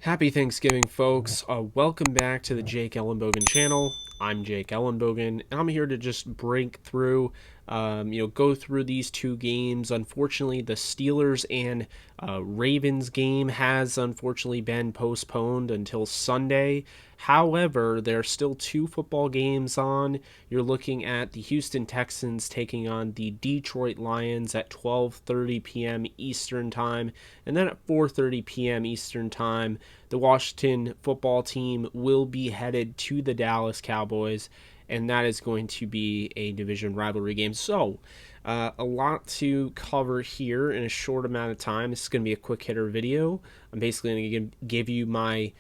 Happy Thanksgiving, folks. Welcome back to the Jake Ellenbogen channel. I'm Jake Ellenbogen, and I'm here to just break through, go through these two games. Unfortunately, the Steelers and Ravens game has unfortunately been postponed until Sunday. However, there are still two football games on. You're looking at the Houston Texans taking on the Detroit Lions at 12:30 p.m. Eastern Time, and then at 4:30 p.m. Eastern Time, the Washington football team will be headed to the Dallas Cowboys, and that is going to be a division rivalry game. So, a lot to cover here in a short amount of time. This is going to be a quick hitter video. I'm basically going to give you my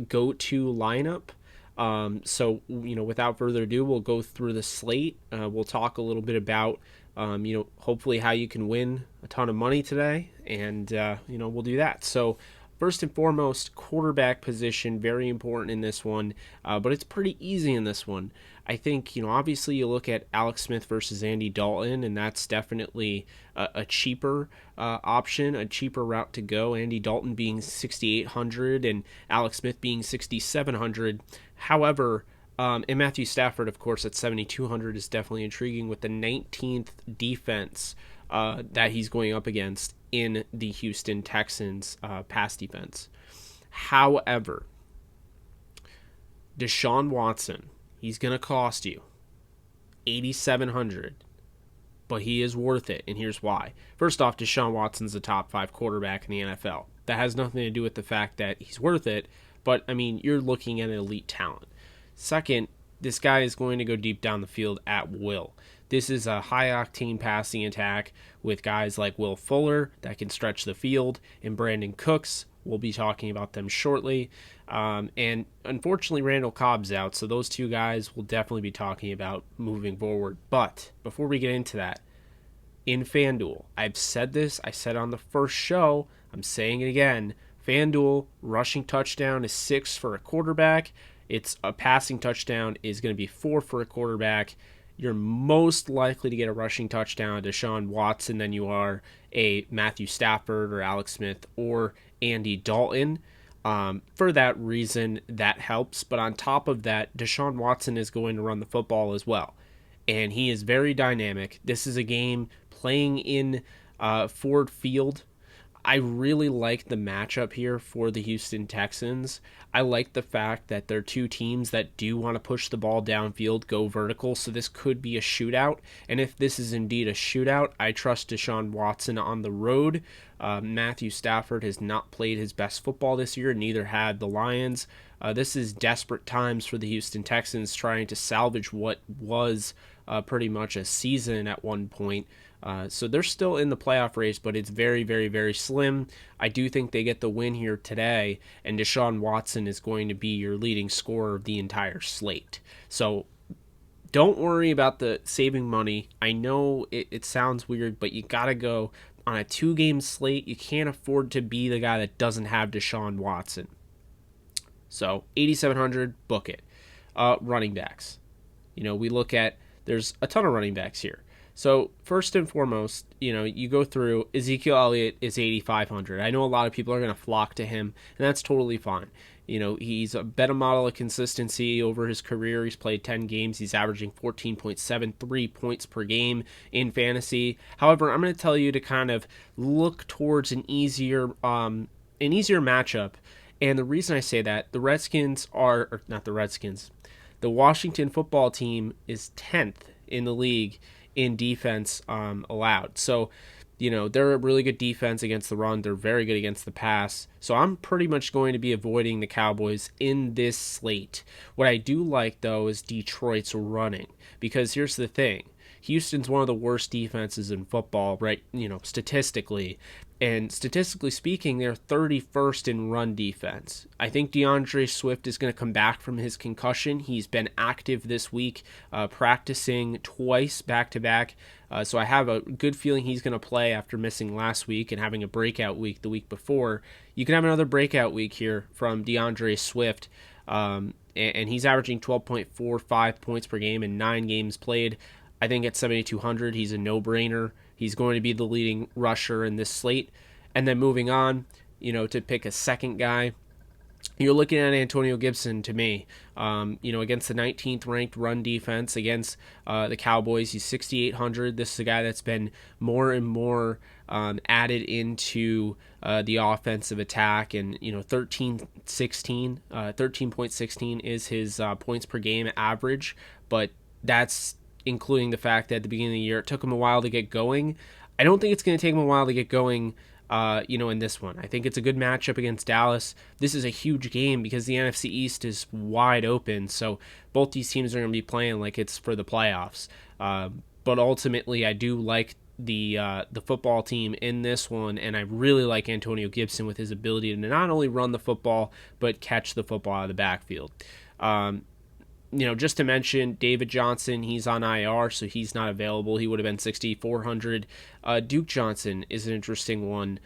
go-to lineup. Without further ado, we'll go through the slate. We'll talk a little bit about, hopefully how you can win a ton of money today, and we'll do that. So, first and foremost, quarterback position, very important in this one, but it's pretty easy in this one. I think, obviously you look at Alex Smith versus Andy Dalton, and that's definitely a cheaper option, a cheaper route to go. Andy Dalton being 6,800 and Alex Smith being 6,700. However, and Matthew Stafford, of course, at 7,200 is definitely intriguing with the 19th defense that he's going up against in the Houston Texans pass defense. However, Deshaun Watson, he's going to cost you 8,700, but he is worth it, and here's why. First off, Deshaun Watson's a top 5 quarterback in the NFL. That has nothing to do with the fact that he's worth it, but, you're looking at an elite talent. Second, this guy is going to go deep down the field at will. This is a high-octane passing attack with guys like Will Fuller that can stretch the field, and Brandon Cooks. We'll be talking about them shortly. And unfortunately, Randall Cobb's out, so those two guys we'll definitely be talking about moving forward. But before we get into that, in Fanduel, I've said this, I said on the first show, I'm saying it again, Fanduel rushing touchdown is 6 for a quarterback. It's a passing touchdown is going to be 4 for a quarterback. You're most likely to get a rushing touchdown, Deshaun Watson, than you are a Matthew Stafford or Alex Smith or Andy Dalton. For that reason, that helps. But on top of that, Deshaun Watson is going to run the football as well. And he is very dynamic. This is a game playing in Ford Field. I really like the matchup here for the Houston Texans. I like the fact that they're two teams that do want to push the ball downfield, go vertical, so this could be a shootout. And if this is indeed a shootout, I trust Deshaun Watson on the road. Matthew Stafford has not played his best football this year, neither had the Lions. This is desperate times for the Houston Texans trying to salvage what was pretty much a season at one point. So they're still in the playoff race, but it's very, very, very slim. I do think they get the win here today, and Deshaun Watson is going to be your leading scorer of the entire slate. So don't worry about the saving money. I know it sounds weird, but you got to go on a 2-game slate. You can't afford to be the guy that doesn't have Deshaun Watson. So 8,700, book it. Running backs. We look at, there's a ton of running backs here. So first and foremost, you go through, Ezekiel Elliott is 8,500. I know a lot of people are going to flock to him, and that's totally fine. He's a better model of consistency over his career. He's played 10 games. He's averaging 14.73 points per game in fantasy. However, I'm going to tell you to kind of look towards an easier matchup. And the reason I say that, the Washington football team is 10th in the league in defense allowed. So, they're a really good defense against the run. They're very good against the pass. So I'm pretty much going to be avoiding the Cowboys in this slate. What I do like, though, is Detroit's running. Because here's the thing. Houston's one of the worst defenses in football, right? Statistically. And statistically speaking, they're 31st in run defense. I think DeAndre Swift is going to come back from his concussion. He's been active this week, practicing twice back-to-back. So I have a good feeling he's going to play after missing last week and having a breakout week the week before. You can have another breakout week here from DeAndre Swift. And he's averaging 12.45 points per game in 9 games played. I think at 7,200, he's a no-brainer. He's going to be the leading rusher in this slate. And then moving on, to pick a second guy, you're looking at Antonio Gibson to me. Against the 19th ranked run defense against the Cowboys, he's 6,800. This is a guy that's been more and more added into the offensive attack, and 13.16 is his points per game average, but that's including the fact that at the beginning of the year it took him a while to get going. I don't think it's going to take him a while to get going in this one. I think it's a good matchup against Dallas. This is a huge game because the NFC East is wide open, so both these teams are going to be playing like it's for the playoffs. But ultimately, I do like the football team in this one, and I really like Antonio Gibson with his ability to not only run the football, but catch the football out of the backfield. Just to mention, David Johnson, he's on IR, so he's not available. He would have been 6,400. Duke Johnson is an interesting one.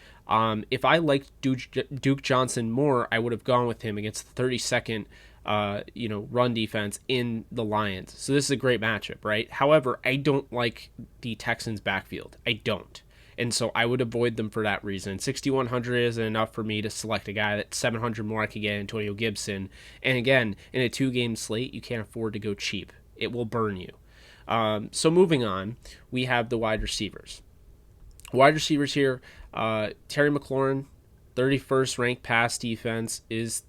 If I liked Duke Johnson more, I would have gone with him against the 32nd, run defense in the Lions. So this is a great matchup, right? However, I don't like the Texans' backfield. I don't. And so I would avoid them for that reason. 6,100 isn't enough for me to select a guy that's 700 more I could get Antonio Gibson. And again, in a 2-game slate, you can't afford to go cheap. It will burn you. So moving on, we have the wide receivers. Wide receivers here, Terry McLaurin, 31st ranked pass defense is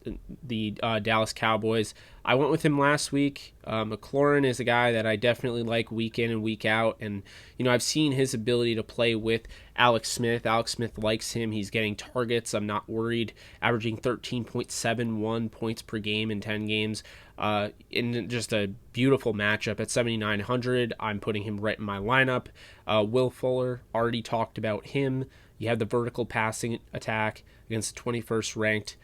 the Dallas Cowboys. I went with him last week. McLaurin is a guy that I definitely like week in and week out. And, I've seen his ability to play with Alex Smith. Alex Smith likes him. He's getting targets. I'm not worried. Averaging 13.71 points per game in 10 games. In just a beautiful matchup at 7,900. I'm putting him right in my lineup. Will Fuller, already talked about him. You have the vertical passing attack against the 21st ranked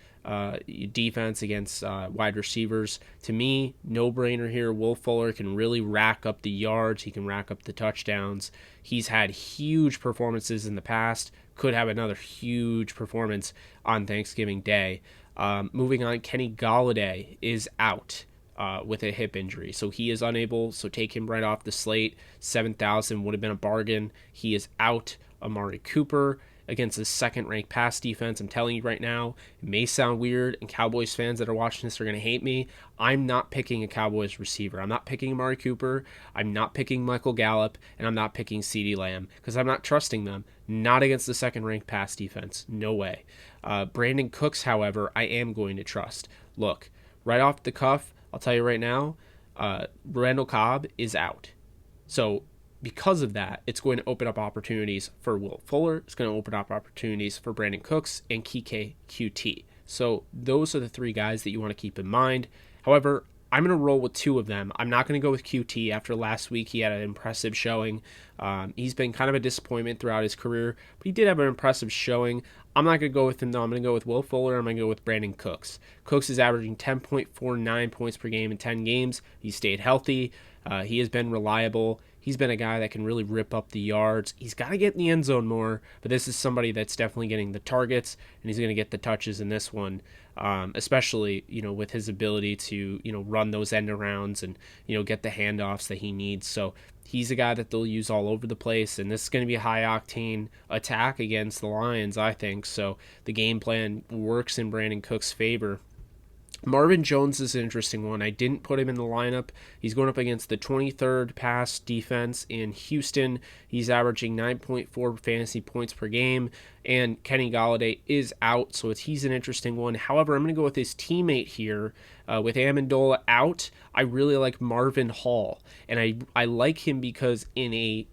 defense against wide receivers. To me, no-brainer here. Will Fuller can really rack up the yards. He can rack up the touchdowns. He's had huge performances in the past. Could have another huge performance on Thanksgiving Day. Moving on, Kenny Golladay is out with a hip injury. So he is unable, so take him right off the slate. 7,000 would have been a bargain. He is out. Amari Cooper against the second-ranked pass defense. I'm telling you right now, it may sound weird, and Cowboys fans that are watching this are going to hate me. I'm not picking a Cowboys receiver. I'm not picking Amari Cooper. I'm not picking Michael Gallup, and I'm not picking CeeDee Lamb because I'm not trusting them. Not against the second-ranked pass defense. No way. Brandon Cooks, however, I am going to trust. Look, right off the cuff, I'll tell you right now, Randall Cobb is out. So because of that, it's going to open up opportunities for Will Fuller. It's going to open up opportunities for Brandon Cooks and Kike QT. So those are the three guys that you want to keep in mind. However, I'm going to roll with two of them. I'm not going to go with QT. After last week, he had an impressive showing. He's been kind of a disappointment throughout his career, but he did have an impressive showing. I'm not going to go with him, though. I'm going to go with Will Fuller. I'm going to go with Brandon Cooks. Cooks is averaging 10.49 points per game in 10 games. He stayed healthy. He has been reliable. He's been a guy that can really rip up the yards. He's got to get in the end zone more, but this is somebody that's definitely getting the targets, and he's going to get the touches in this one, especially, with his ability to, run those end arounds and, get the handoffs that he needs. So he's a guy that they'll use all over the place, and this is going to be a high-octane attack against the Lions, I think. So the game plan works in Brandon Cook's favor. Marvin Jones is an interesting one. I didn't put him in the lineup. He's going up against the 23rd pass defense in Houston. He's averaging 9.4 fantasy points per game, and Kenny Golladay is out, so he's an interesting one. However, I'm going to go with his teammate here. With Amendola out, I really like Marvin Hall, and I like him because in a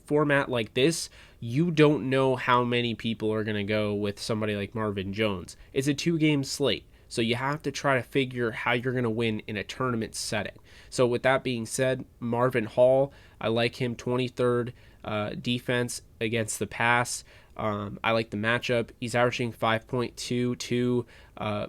format like this, you don't know how many people are going to go with somebody like Marvin Jones. It's a 2-game slate. So you have to try to figure how you're going to win in a tournament setting. So with that being said, Marvin Hall, I like him 23rd defense against the pass. I like the matchup. He's averaging 5.22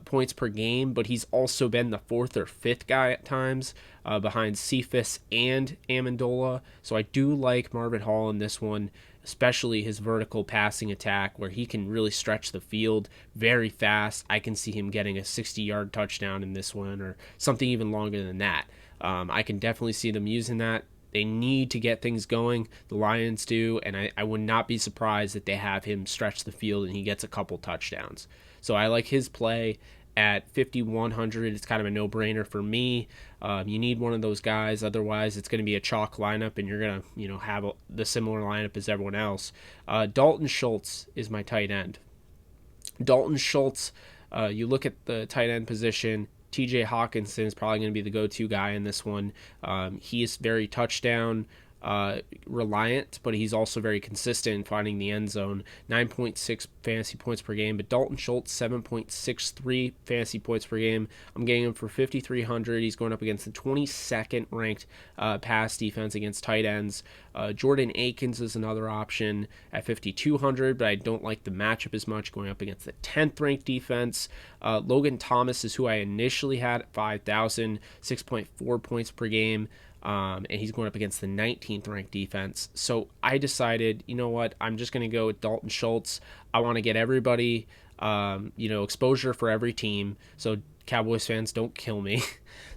points per game, but he's also been the 4th or 5th guy at times behind Cephas and Amendola. So I do like Marvin Hall in this one, especially his vertical passing attack where he can really stretch the field very fast. I can see him getting a 60-yard touchdown in this one or something even longer than that. I can definitely see them using that. They need to get things going. The Lions do, and I would not be surprised that they have him stretch the field and he gets a couple touchdowns. So I like his play at 5,100. It's kind of a no-brainer for me. You need one of those guys, otherwise it's going to be a chalk lineup, and you're going to have the similar lineup as everyone else. Dalton Schultz is my tight end. Dalton Schultz, you look at the tight end position. TJ Hawkinson is probably going to be the go-to guy in this one. He is very touchdown reliant, but he's also very consistent in finding the end zone. 9.6 fantasy points per game, but Dalton Schultz 7.63 fantasy points per game. I'm getting him for 5,300. He's going up against the 22nd ranked pass defense against tight ends. Jordan Akins is another option at 5,200, but I don't like the matchup as much, going up against the 10th ranked defense. Logan Thomas is who I initially had at 5,000, 6.4 points per game. And he's going up against the 19th ranked defense. So I decided, you know what, I'm just going to go with Dalton Schultz. I want to get everybody, exposure for every team. So Cowboys fans, don't kill me.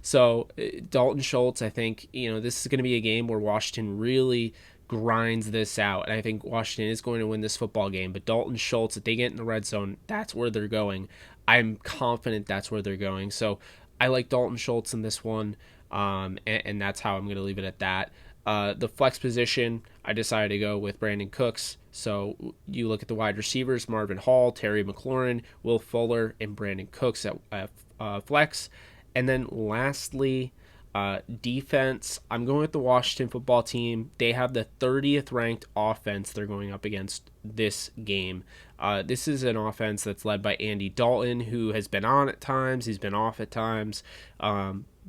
So Dalton Schultz, I think, this is going to be a game where Washington really grinds this out. And I think Washington is going to win this football game. But Dalton Schultz, if they get in the red zone, that's where they're going. I'm confident that's where they're going. So I like Dalton Schultz in this one. And that's how I'm going to leave it at that. The flex position, I decided to go with Brandon Cooks. So you look at the wide receivers, Marvin Hall, Terry McLaurin, Will Fuller, and Brandon Cooks at flex. And then lastly, defense, I'm going with the Washington football team. They have the 30th ranked offense they're going up against this game. This is an offense that's led by Andy Dalton, who has been on at times, he's been off at times.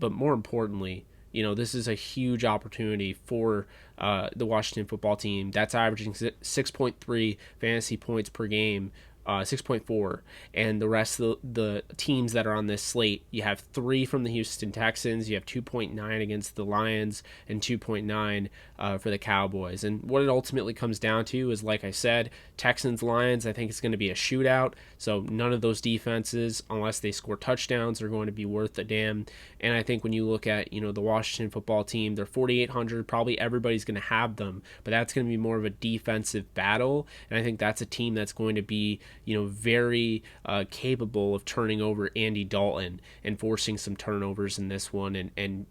But more importantly, this is a huge opportunity for the Washington football team. That's averaging 6.3 fantasy points per game, 6.4. And the rest of the teams that are on this slate, you have 3 from the Houston Texans, you have 2.9 against the Lions, and 2.9 for the Cowboys. And what it ultimately comes down to is, like I said, Texans-Lions, I think it's going to be a shootout. So none of those defenses, unless they score touchdowns, are going to be worth a damn. And I think when you look at, the Washington football team, they're 4,800. Probably everybody's going to have them, but that's going to be more of a defensive battle. And I think that's a team that's going to be, very capable of turning over Andy Dalton and forcing some turnovers in this one, and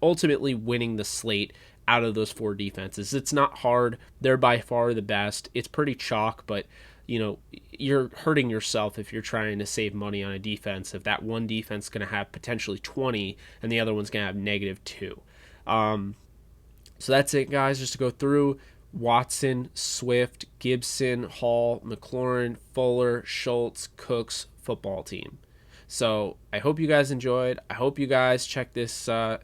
ultimately winning the slate out of those 4 defenses. It's not hard. They're by far the best. It's pretty chalk, but you're hurting yourself if you're trying to save money on a defense. If that one defense is going to have potentially 20 and the other one's going to have -2. So that's it, guys. Just to go through: Watson, Swift, Gibson, Hall, McLaurin, Fuller, Schultz, Cooks football team. So I hope you guys enjoyed. I hope you guys check this out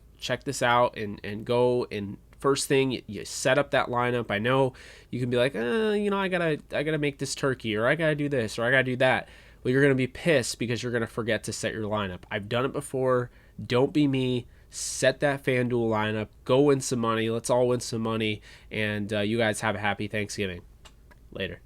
and go and first thing you set up that lineup. I know you can be like, I gotta make this turkey, or I gotta do this, or I gotta do that. Well, you're gonna be pissed because you're gonna forget to set your lineup. I've done it before. Don't be me. Set that Fanduel lineup. Go win some money. Let's all win some money. And you guys have a happy Thanksgiving. Later.